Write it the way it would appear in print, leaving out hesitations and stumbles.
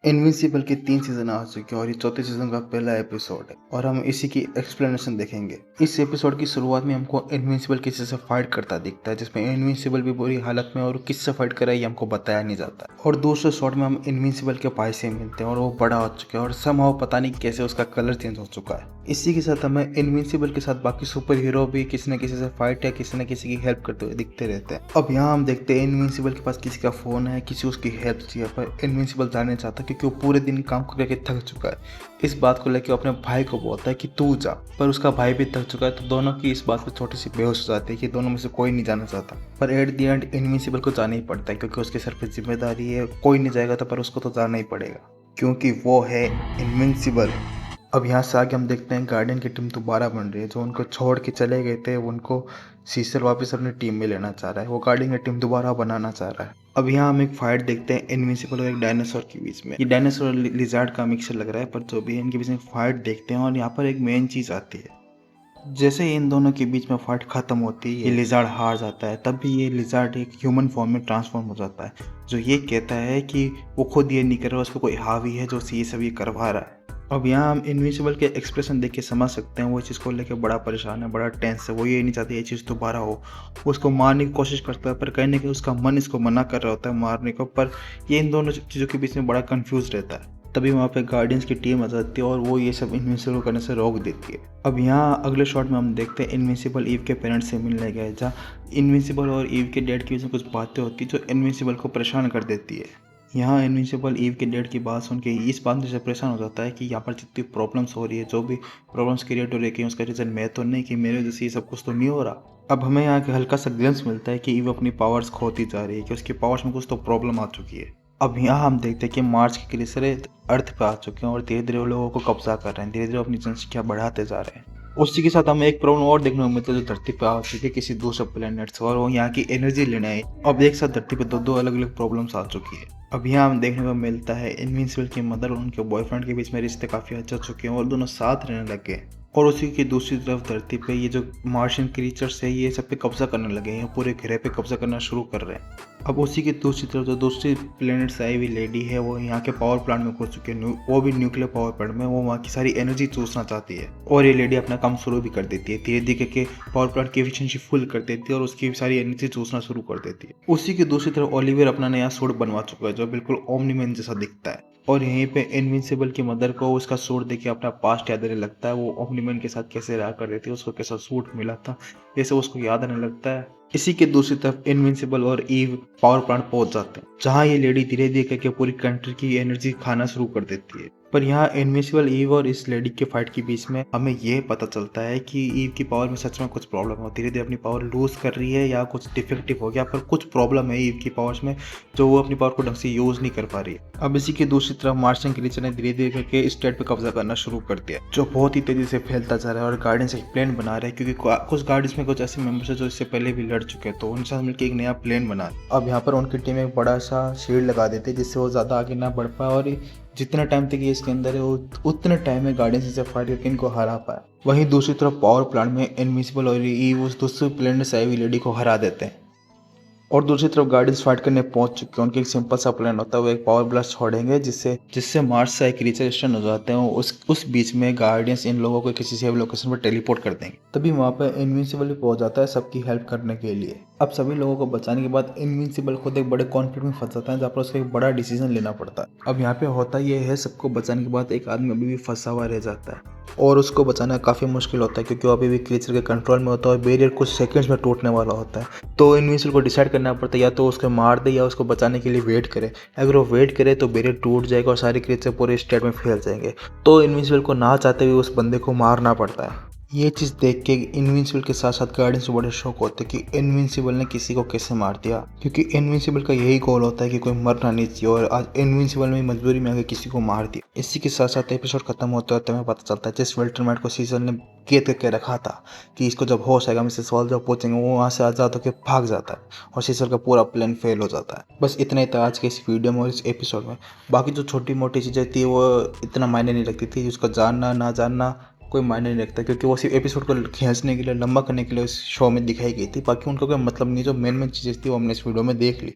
Invincible के 3 season आ चुके हैं और ये चौथे सीज़न का पहला एपिसोड है और हम इसी की एक्सप्लेनेशन देखेंगे। इस एपिसोड की शुरुआत में हमको इनविंसिबल किसी से फाइट करता दिखता है, जिसमें इनविंसिबल भी बुरी हालत में और किससे फाइट कर रहा है ये हमको बताया नहीं जाता। और दूसरे शॉट में हम इनविंसिबल के भाई से मिलते हैं और वो बड़ा हो चुका है और समहाउ पता नहीं कैसे उसका कलर चेंज हो चुका है। इसी के साथ हमें इनविंसिबल के साथ बाकी सुपर हीरो भी किसी न किसी से फाइट या किसी न किसी की हेल्प करते हुए दिखते रहते हैं। अब यहाँ हम देखते हैं इनविंसिबल के पास किसी का फोन है, किसी उसकी हेल्प चाहिए, पर इनविंसिबल जाने चाहता है क्योंकि वो पूरे दिन काम करके थक चुका है। इस बात को लेकर अपने भाई को बोलता है कि तू जा, पर उसका भाई भी थक चुका है, तो दोनों की इस बात पर छोटी सी बेहोश हो जाती है कि दोनों में से कोई नहीं जाना चाहता। पर एट द एंड इनविंसिबल को जाना ही पड़ता है क्योंकि उसके सर पर जिम्मेदारी है। कोई नहीं जाएगा तो पर उसको तो जाना ही पड़ेगा क्योंकि वो है इनविंसिबल। अब यहाँ से आगे हम देखते हैं गार्डियन की टीम दोबारा बन रही है। जो उनको छोड़ के चले गए थे उनको सीसर वापस अपनी टीम में लेना चाह रहा है। वो गार्डियन की टीम दोबारा बनाना चाह रहा है। अब यहाँ हम एक फाइट देखते हैं इनविंसिबल और एक डायनासोर के बीच में। ये डायनासोर और लिजार्ड का मिक्सचर लग रहा है, पर जो भी है इनके बीच में फाइट देखते हैं और यहाँ पर एक मेन चीज़ आती है। जैसे ही इन दोनों के बीच में फाइट खत्म होती है, ये लिजार्ड हार जाता है। तब भी ये लिजार्ड एक ह्यूमन फॉर्म में ट्रांसफॉर्म हो जाता है, जो ये कहता है कि वो खुद ये नहीं कर रहा, उसको कोई हावी है जो ये सब ये करवा रहा है। अब यहाँ हम इनविंसिबल के एक्सप्रेशन देख के समझ सकते हैं वो इस चीज़ को लेकर बड़ा परेशान है, बड़ा टेंस है। वो ये नहीं चाहती ये चीज़ दोबारा हो। वो उसको मारने की कोशिश करता है, पर कहीं ना कहीं उसका मन इसको मना कर रहा होता है मारने को। पर ये इन दोनों चीज़ों के बीच में बड़ा कंफ्यूज रहता है। तभी वहाँ पे गार्डियंस की टीम आ जाती है और वो ये सब इनविंसिबल करने से रोक देती है। अब यहाँ अगले शॉट में हम देखते हैं इनविंसिबल ईव के पेरेंट्स से मिलने गए, जहाँ इनविंसिबल और ईव के डैड की वजह से कुछ बातें होती है जो इनविंसिबल को परेशान कर देती है। यहाँ इनविंसिबल ईव के डैड की बात सुन के इस बात से परेशान हो जाता है कि यहाँ पर जितनी प्रॉब्लम्स हो रही है, जो भी प्रॉब्लम्स क्रिएट हो रही है, उसका रीज़न मैं तो नहीं कि मेरे वजह से ये सब कुछ तो नहीं हो रहा। अब हमें यहाँ के हल्का सा ग्लिम्स मिलता है कि ईव अपनी पावर्स खोती जा रही है, कि उसकी पावर्स में कुछ तो प्रॉब्लम आ चुकी है। अब यहाँ हम देखते हैं कि मार्स के ग्लेशियर अर्थ पे आ चुके हैं और धीरे धीरे वो लोगों को कब्जा कर रहे हैं, धीरे धीरे अपनी जनसंख्या बढ़ाते जा रहे हैं। उसी के साथ हमें एक प्रॉब्लम और देखने को मिलता है जो धरती पे आ चुकी है किसी दूसरे प्लेनेट से, और वो यहाँ की एनर्जी लेने आई। अब एक साथ धरती पे दो अलग अलग प्रॉब्लम्स आ चुकी है। अब यहाँ हम देखने को मिलता है इनविंसिबल की मदर और उनके बॉयफ्रेंड के बीच में रिश्ते काफ़ी अच्छे हो चुके हैं और दोनों साथ रहने लग गए। और उसी की दूसरी तरफ धरती पे ये जो मार्शियन क्रीचर्स है ये सब पे कब्जा करने लगे हैं, पूरे ग्रह पे कब्जा करना शुरू कर रहे हैं। अब उसी की दूसरी तरफ जो दूसरी प्लेनेट से आई हुई लेडी है वो यहाँ के पावर प्लांट में घुस चुकी है, वो भी न्यूक्लियर पावर प्लांट में। वो वहाँ की सारी एनर्जी चूसना चाहती है और ये लेडी अपना काम शुरू भी कर देती है। धीरे धीरे के पावर प्लांट की एफिशिएंसी फुल कर देती है और उसकी सारी एनर्जी चूसना शुरू कर देती है। उसी की दूसरी तरफ ओलिवियर अपना नया सूट बनवा चुका है जो बिल्कुल ओमनीमैन जैसा दिखता है, और यहीं पे इनविंसिबल की मदर को उसका सूट देख के अपना पास्ट याद आने लगता है। वो ओमनीमैन के साथ कैसे रहा कर रही थी, उसको कैसा सूट मिला था, ये सब उसको याद आने लगता है। इसी के दूसरी तरफ इनविंसिबल और ईव पावर प्लांट पहुंच जाते हैं, जहां ये लेडी धीरे धीरे करके पूरी कंट्री की एनर्जी खाना शुरू कर देती है। पर यहाँ इनविंसिबल ईव और इस लेडी के फाइट के बीच में हमें यह पता चलता है कि ईव की पावर में सच में कुछ प्रॉब्लम है, धीरे धीरे अपनी पावर लूज कर रही है या कुछ डिफेक्टिव हो गया, पर कुछ प्रॉब्लम है ईव की पावर्स में जो वो अपनी पावर को ढंग से यूज नहीं कर पा रही है। अब इसी की दूसरी तरफ मार्शियन क्रीचर ने धीरे धीरे करके स्टेट पे कब्जा करना शुरू कर दिया, जो बहुत ही तेजी से फैलता जा रहा है। और गार्डियंस एक प्लान बना रहे हैं क्योंकि कुछ गार्डियंस में कुछ ऐसे मेंबर्स हैं जो इससे पहले भी लड़ चुके हैं, तो उनके साथ मिलकर एक नया प्लान बना रहे। अब यहाँ पर उनकी टीम एक बड़ा सा शील्ड लगा देती है जिससे वो ज्यादा आगे ना बढ़ पाए और जितना टाइम तक ये इसके अंदर है वो उतने टाइम में गार्डियंस से फाइट करके इनको हरा पाए। वहीं दूसरी तरफ पावर प्लांट में इनविंसिबल और ईव उस दूसरे प्लेनेट से आई हुई लेडी को हरा देते हैं। और दूसरी तरफ गार्डियंस फाइट करने पहुंच चुके हैं। उनके एक सिंपल सा प्लान होता है, वो एक पावर ब्लास्ट छोड़ेंगे जिससे मार्स से एक क्रीचर स्टन हो जाते हैं। उस बीच में गार्डियंस इन लोगों को किसी सेफ लोकेशन पर टेलीपोर्ट कर देंगे। तभी वहां पर इनविंसिबल भी पहुंच जाता है सबकी हेल्प करने के लिए। अब सभी लोगों को बचाने के बाद इनविंसिबल खुद एक बड़े कॉन्फ्लिक्ट में फंस जाता है जहाँ पर उसको एक बड़ा डिसीजन लेना पड़ता है। अब यहाँ पे होता यह है, सबको बचाने के बाद एक आदमी अभी भी फंसा हुआ रह जाता है और उसको बचाना काफ़ी मुश्किल होता है क्योंकि वो अभी भी क्रीचर के कंट्रोल में होता है और बैरियर कुछ सेकंड्स में टूटने वाला होता है। तो इनविंसिबल को डिसाइड करना पड़ता है या तो उसको मार दे या उसको बचाने के लिए वेट करे। अगर वो वेट करे तो बैरियर टूट जाएगा और सारे क्रीचर पूरे स्टेट में फैल जाएंगे। तो इनविंसिबल को ना चाहते हुए उस बंदे को मारना पड़ता है। ये चीज़ देख के इनविंसिबल के साथ साथ गार्डियंस बड़े शौक होते हैं कि इनविंसिबल ने किसी को कैसे मार दिया, क्योंकि इनविंसिबल का यही गोल होता है कि कोई मरना नहीं चाहिए, और आज इनविंसिबल ने मजबूरी में आके किसी को मार दिया। इसी के साथ साथ एपिसोड खत्म होते होते हमें पता चलता है जिस वेल्टरमैट को सीजर ने कैद करके रखा था कि इसको जब होश आएगा मिसेस सवाल जब पहुंचेंगे, वो वहाँ से आज़ाद होकर भाग जाता है और सीजर का पूरा प्लान फेल हो जाता है। बस इतना ही था आज के इस वीडियो में और इस एपिसोड में। बाकी जो छोटी मोटी चीज़ें थी वो इतना मायने नहीं रखती थी, उसको जानना ना जानना कोई मायने नहीं रखता, क्योंकि वो सिर्फ एपिसोड को खींचने के लिए, लंबा करने के लिए उस शो में दिखाई गई थी। बाकी उनका कोई मतलब नहीं, जो मेन चीज़ें थी वो हमने इस वीडियो में देख ली।